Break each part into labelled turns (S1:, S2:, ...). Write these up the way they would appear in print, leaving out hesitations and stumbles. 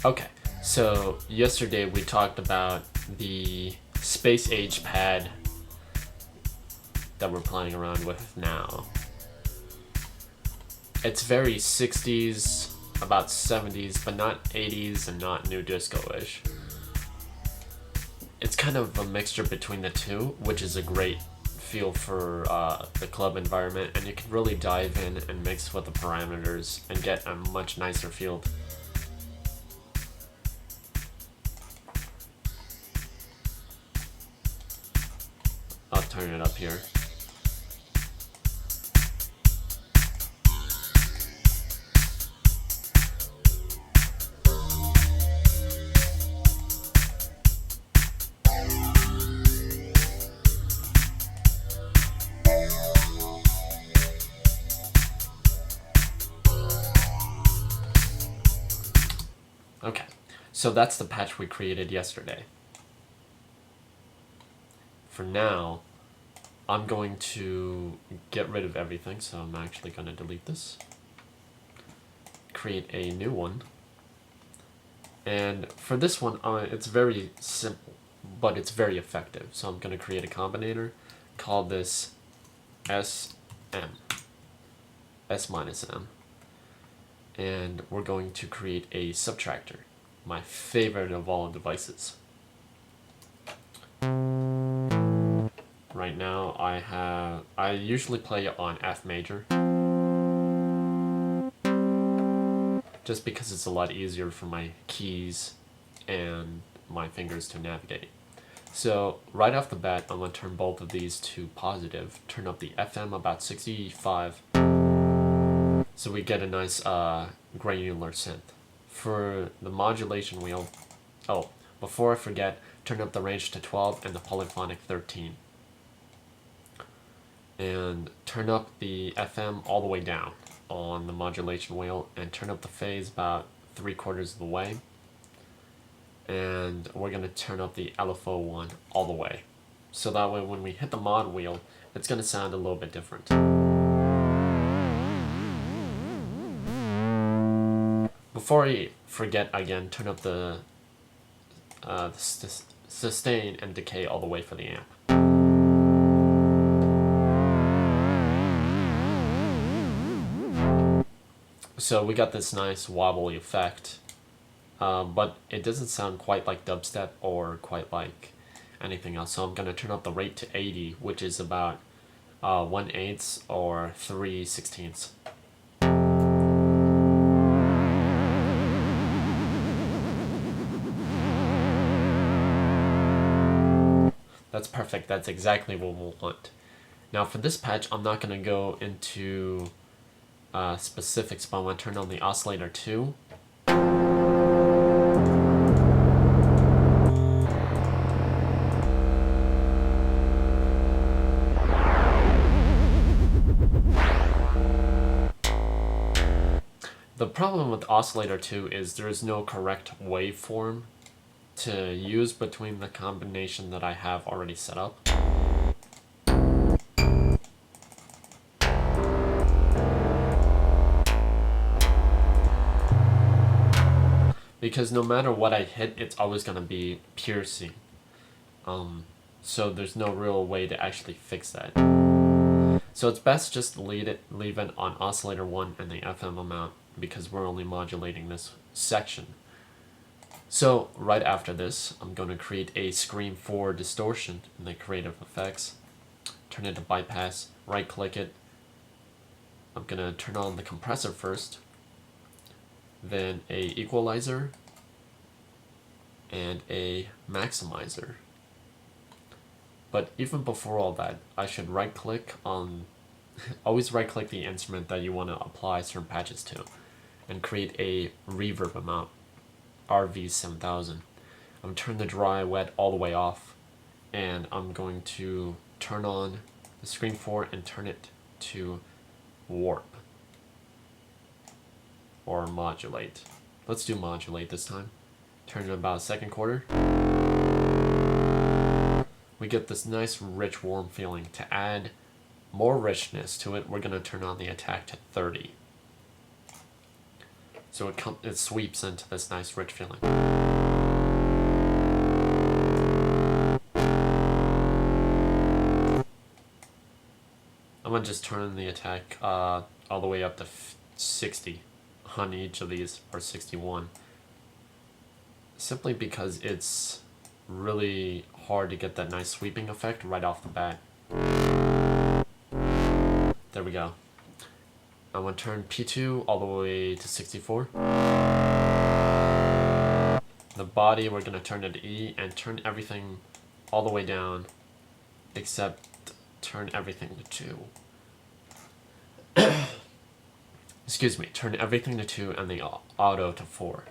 S1: Okay, so yesterday we talked about the space age pad that we're playing around with now. It's very 60s, about 70s, but not 80s and not new disco-ish. It's kind of a mixture between the two, which is a great feel for the club environment, and you can really dive in and mix with the parameters and get a much nicer field. I'll turn it up here. Okay, so that's the patch we created yesterday. For now, I'm going to get rid of everything, so I'm actually going to delete this. Create a new one. And for this one, it's very simple, but it's very effective. So I'm going to create a combinator, call this SM, S minus M. And we're going to create a subtractor, my favorite of all devices. Right now I usually play on F major, just because it's a lot easier for my keys and my fingers to navigate. So right off the bat, I'm going to turn both of these to positive, turn up the FM about 65, so we get a nice granular synth. For the modulation wheel, oh, before I forget, turn up the range to 12 and the polyphonic 13. And turn up the FM all the way down on the modulation wheel, and turn up the phase about 3/4 of the way. And we're going to turn up the LFO one all the way. So that way when we hit the mod wheel, it's going to sound a little bit different. Before I forget again, turn up the sustain and decay all the way for the amp. So we got this nice wobbly effect, but it doesn't sound quite like dubstep or quite like anything else. So I'm going to turn up the rate to 80, which is about 1/8 or 3/16. That's perfect. That's exactly what we'll want. Now for this patch, I'm not going to go into specifics, but I'm going to turn on the oscillator 2. The problem with oscillator 2 is there is no correct waveform to use between the combination that I have already set up. Because no matter what I hit, it's always going to be piercing. So there's no real way to actually fix that. So it's best just to leave it on oscillator 1 and the FM amount, because we're only modulating this section. So right after this, I'm going to create a Scream 4 distortion in the creative effects. Turn it to bypass, right click it. I'm going to turn on the compressor first, then a equalizer, and a maximizer. But even before all that, I should right click on, always right click the instrument that you want to apply certain patches to, and create a reverb amount, RV7000. I'm going to turn the dry wet all the way off, and I'm going to turn on the Scream 4 and turn it to warp. Or modulate. Let's do modulate this time. Turn it about 2/4. We get this nice rich warm feeling. To add more richness to it, we're going to turn on the attack to 30. So it sweeps into this nice rich feeling. I'm gonna just turn the attack all the way up to 60 on each of these, or 61. Simply because it's really hard to get that nice sweeping effect right off the bat. There we go. I'm gonna turn P2 all the way to 64. The body, we're gonna turn it to E and turn everything all the way down, except turn everything to 2. Excuse me, turn everything to 2 and the auto to 4.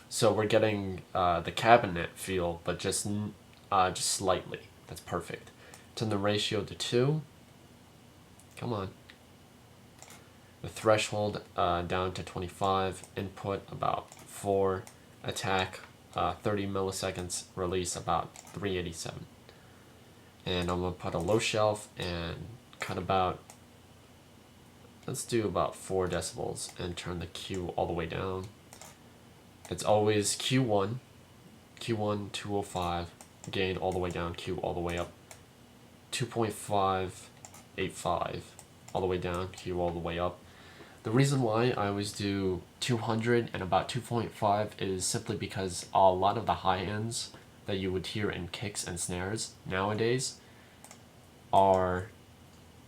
S1: So we're getting the cabinet feel, but just slightly. That's perfect. Turn the ratio to 2. Come on. The threshold down to 25. Input about 4. Attack 30 milliseconds. Release about 387. And I'm gonna put a low shelf and cut about, let's do about 4 decibels and turn the Q all the way down. It's always Q1, 205, gain all the way down, Q all the way up, 2.585 all the way down, Q all the way up. The reason why I always do 200 and about 2.5 is simply because a lot of the high ends that you would hear in kicks and snares nowadays are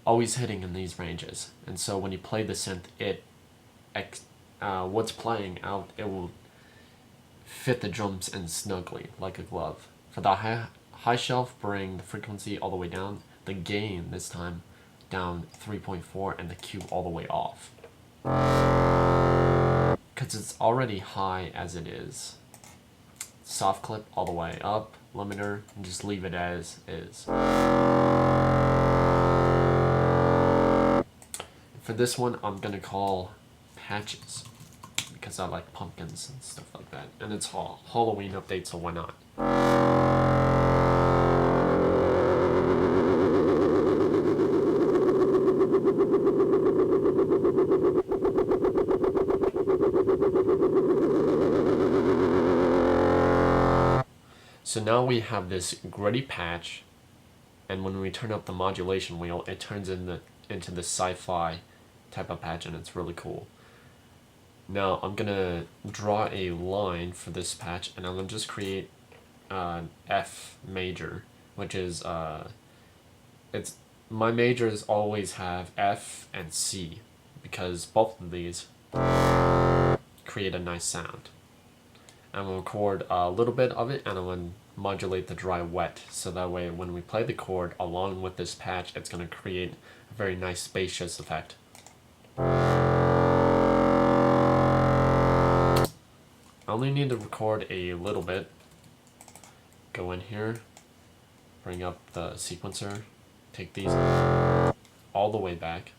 S1: always hitting in these ranges. And so when you play the synth, what's playing out, it will fit the drums in snugly, like a glove. For the high shelf, bring the frequency all the way down, the gain this time down 3.4, and the Q all the way off. Because it's already high as it is. Soft clip all the way up, limiter, and just leave it as is. For this one, I'm gonna call patches, because I like pumpkins and stuff like that. And it's Halloween update, so why not? So now we have this gritty patch, and when we turn up the modulation wheel, it turns into this sci-fi type of patch, and it's really cool. Now I'm gonna draw a line for this patch, and I'm gonna just create F major, which is my majors always have F and C, because both of these create a nice sound. I'm gonna record a little bit of it, and I'm gonna modulate the dry wet, so that way when we play the chord along with this patch, it's gonna create a very nice spacious effect. I only need to record a little bit. Go in here, bring up the sequencer, take these all the way back,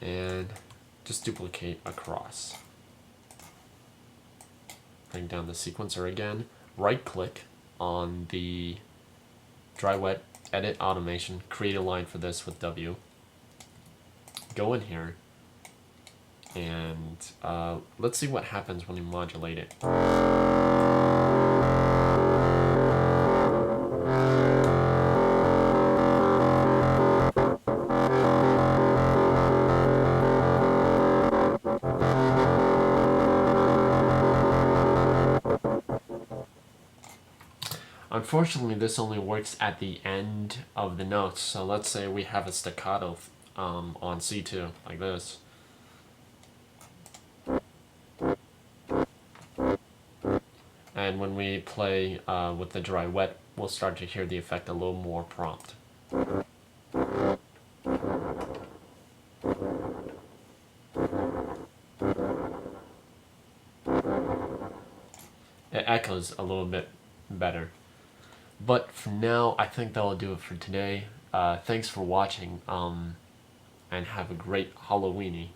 S1: and just duplicate across. Bring down the sequencer again, right click on the dry wet, edit automation, create a line for this with W. Go in here, and let's see what happens when you modulate it. Unfortunately, this only works at the end of the notes. So let's say we have a staccato on C2, like this. And when we play with the dry wet, we'll start to hear the effect a little more prompt. It echoes a little bit better. But for now, I think that'll do it for today. Thanks for watching, and have a great Halloweeny.